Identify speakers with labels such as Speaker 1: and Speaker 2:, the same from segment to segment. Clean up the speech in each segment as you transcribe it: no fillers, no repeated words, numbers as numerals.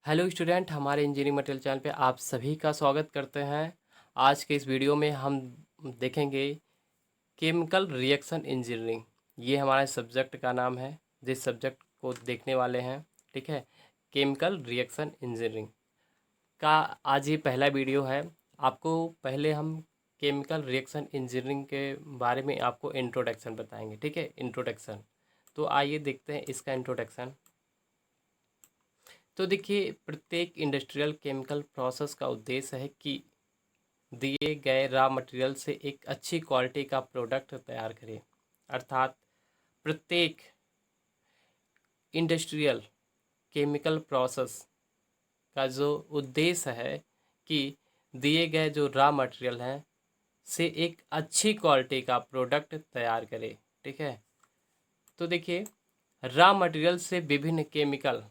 Speaker 1: Hello student, हमारे engineering material channel पे आप सभी का स्वागत करते हैं। आज के इस वीडियो में हम देखेंगे केमिकल रिएक्शन इंजीनियरिंग। ये हमारे सब्जेक्ट का नाम है, जिस सब्जेक्ट को देखने वाले हैं। ठीक है, केमिकल रिएक्शन इंजीनियरिंग का आज ये पहला वीडियो है। आपको पहले हम केमिकल रिएक्शन इंजीनियरिंग के बारे में आपको इंट्रोडक्शन बताएंगे। ठीक है, इंट्रोडक्शन। तो आइए देखते हैं इसका इंट्रोडक्शन। तो देखिए, प्रत्येक इंडस्ट्रियल केमिकल प्रोसेस का उद्देश्य है कि दिए गए रॉ मटेरियल से एक अच्छी क्वालिटी का प्रोडक्ट तैयार करें। अर्थात प्रत्येक इंडस्ट्रियल केमिकल प्रोसेस का जो उद्देश्य है कि दिए गए जो रॉ मटेरियल हैं से एक अच्छी क्वालिटी का प्रोडक्ट तैयार करें। ठीक है, तो देखिए, रॉ मटेरियल से विभिन्न केमिकल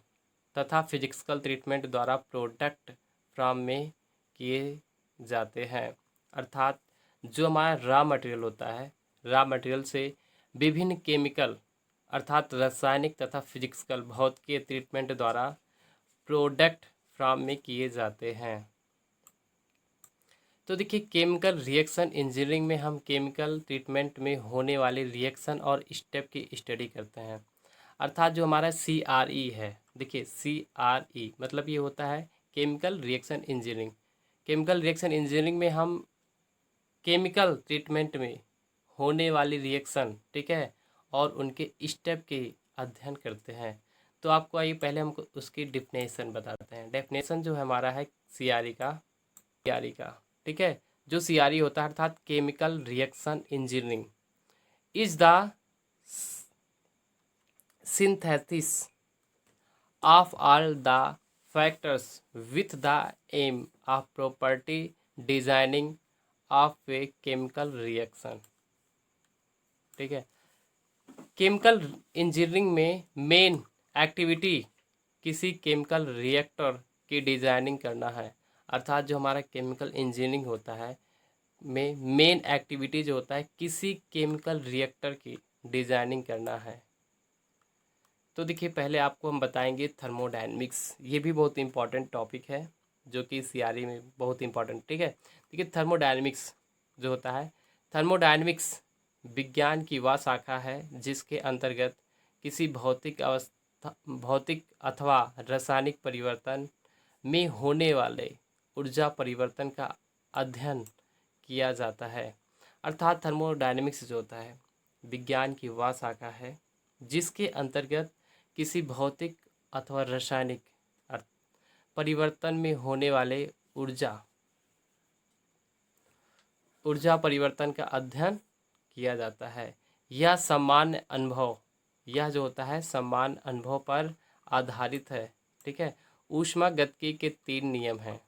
Speaker 1: तथा फिजिक्सल ट्रीटमेंट द्वारा प्रोडक्ट फ्राम में किए जाते हैं। अर्थात जो हमारा रॉ मटेरियल होता है, रॉ मटेरियल से विभिन्न केमिकल अर्थात रासायनिक तथा फिजिक्सल भौतिकीय ट्रीटमेंट द्वारा प्रोडक्ट फ्राम में किए जाते हैं। तो देखिए, केमिकल रिएक्शन इंजीनियरिंग में हम केमिकल ट्रीटमेंट में होने वाले रिएक्शन और स्टेप की स्टडी करते हैं। अर्थात जो हमारा CRE है, देखिए CRE मतलब ये होता है chemical reaction engineering. Chemical reaction engineering में हम केमिकल ट्रीटमेंट में होने वाली रिएक्शन, ठीक है, और उनके स्टेप के अध्ययन करते हैं। तो आपको आइए पहले हमको उसकी डिफिनेशन बताते हैं। डेफिनेशन जो हमारा है CRE का, ठीक है, जो CRE होता है अर्थात chemical reaction engineering is the synthesis of all the factors with the aim of property designing of a chemical reaction। ठीक है, केमिकल इंजीनियरिंग में मेन एक्टिविटी किसी केमिकल रिएक्टर की डिजाइनिंग करना है। अर्थात जो हमारा केमिकल इंजीनियरिंग होता है में मेन एक्टिविटी जो होता है किसी केमिकल रिएक्टर की डिजाइनिंग करना है। तो देखिए, पहले आपको हम बताएंगे थर्मोडायनेमिक्स। ये भी बहुत इंपॉर्टेंट टॉपिक है जो कि CRE में बहुत इंपॉर्टेंट। ठीक है, देखिए थर्मोडायनेमिक्स जो होता है, थर्मोडायनेमिक्स विज्ञान की वह शाखा है जिसके अंतर्गत किसी भौतिक अथवा रासायनिक परिवर्तन में होने वाले ऊर्जा परिवर्तन का अध्ययन किया जाता है। अर्थात थर्मोडायनेमिक्स जो होता है विज्ञान की वह शाखा है जिसके अंतर्गत किसी भौतिक अथवा रासायनिक परिवर्तन में होने वाले ऊर्जा परिवर्तन का अध्ययन किया जाता है। यह सामान्य अनुभव, यह जो होता है सामान्य अनुभव पर आधारित है। ठीक है, ऊष्मागतिकी के 3 नियम हैं।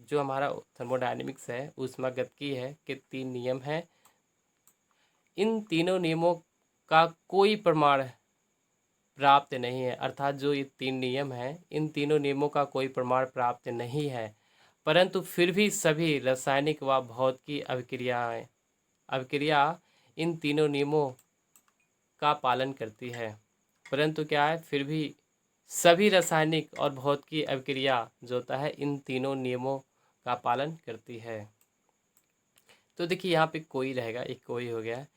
Speaker 1: जो हमारा थर्मोडायनेमिक्स है ऊष्मागतिकी है के 3 नियम हैं। इन तीनों नियमों का कोई प्रमाण प्राप्त नहीं है। अर्थात जो ये 3 नियम हैं इन तीनों नियमों का कोई प्रमाण प्राप्त नहीं है, परंतु फिर भी सभी रासायनिक व भौतिकी अभिक्रिया इन तीनों नियमों का पालन करती है। परंतु क्या है, फिर भी सभी रासायनिक और भौतिकी अभिक्रिया जो होता है इन तीनों नियमों का पालन करती है। तो देखिए, यहाँ पे कोई रहेगा, एक कोई हो गया।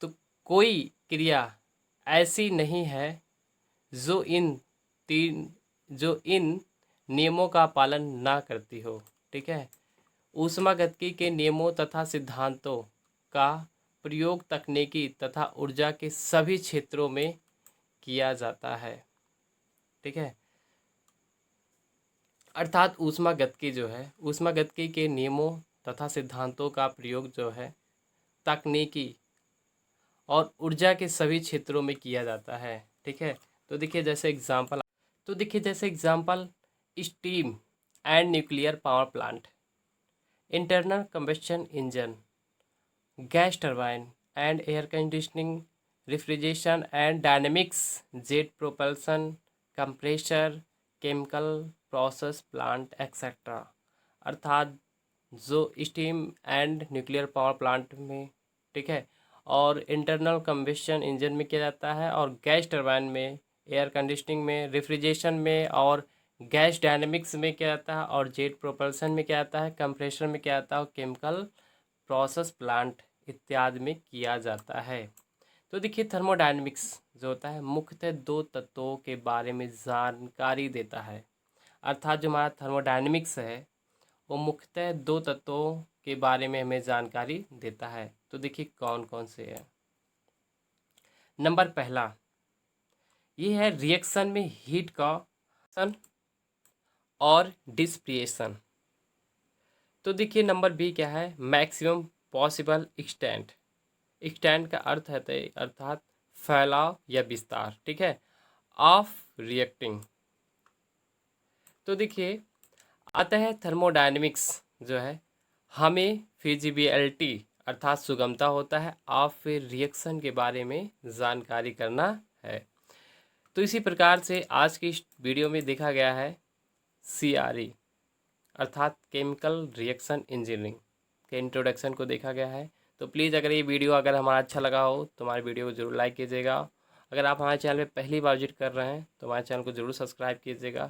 Speaker 1: तो कोई क्रिया ऐसी नहीं है जो इन नियमों का पालन ना करती हो। ठीक है, ऊष्मागतिकी के नियमों तथा सिद्धांतों का प्रयोग तकनीकी तथा ऊर्जा के सभी क्षेत्रों में किया जाता है। ठीक है, अर्थात ऊष्मागतिकी जो है ऊष्मागतिकी के नियमों तथा सिद्धांतों का प्रयोग जो है तकनीकी और ऊर्जा के सभी क्षेत्रों में किया जाता है। ठीक है, तो देखिए जैसे example steam and nuclear power plant, internal combustion engine, gas turbine and air conditioning, refrigeration and dynamics, jet propulsion, compressor, chemical process plant etcetera. अर्थात जो steam and nuclear power plant में, ठीक है, और इंटरनल कंबस्शन इंजन में किया जाता है, और गैस टरबाइन में, एयर कंडीशनिंग में, रेफ्रिजरेशन में और गैस डायनेमिक्स में क्या आता है और जेट प्रोपल्सन में क्या आता है, कंप्रेशर में क्या आता है और केमिकल प्रोसेस प्लांट इत्यादि में किया जाता है। तो देखिए थर्मोडायनेमिक्स जो होता है मुख्यतः दो तत्वों के बारे में जानकारी देता है। अर्थात जो हमारा थर्मोडायनेमिक्स है वो मुख्यतः दो तत्वों के बारे में हमें जानकारी देता है। तो देखिए कौन कौन से है। नंबर पहला ये है रिएक्शन में हीट का और डिस्प्रिएशन। तो देखिए नंबर बी क्या है, मैक्सिमम पॉसिबल एक्सटेंट। एक्सटेंट का अर्थ है अर्थात फैलाव या विस्तार, ठीक है, ऑफ रिएक्टिंग। तो देखिए आता है थर्मोडायनेमिक्स जो है हमें फिजिबिलिटी अर्थात सुगमता होता है और फिर रिएक्शन के बारे में जानकारी करना है। तो इसी प्रकार से आज की इस वीडियो में देखा गया है CRE अर्थात केमिकल रिएक्शन इंजीनियरिंग के इंट्रोडक्शन को देखा गया है। तो प्लीज़ अगर ये वीडियो अगर हमारा अच्छा लगा हो तो हमारे वीडियो को जरूर लाइक कीजिएगा। अगर आप हमारे चैनल पे पहली बार विजिट कर रहे हैं तो हमारे चैनल को जरूर सब्सक्राइब कीजिएगा।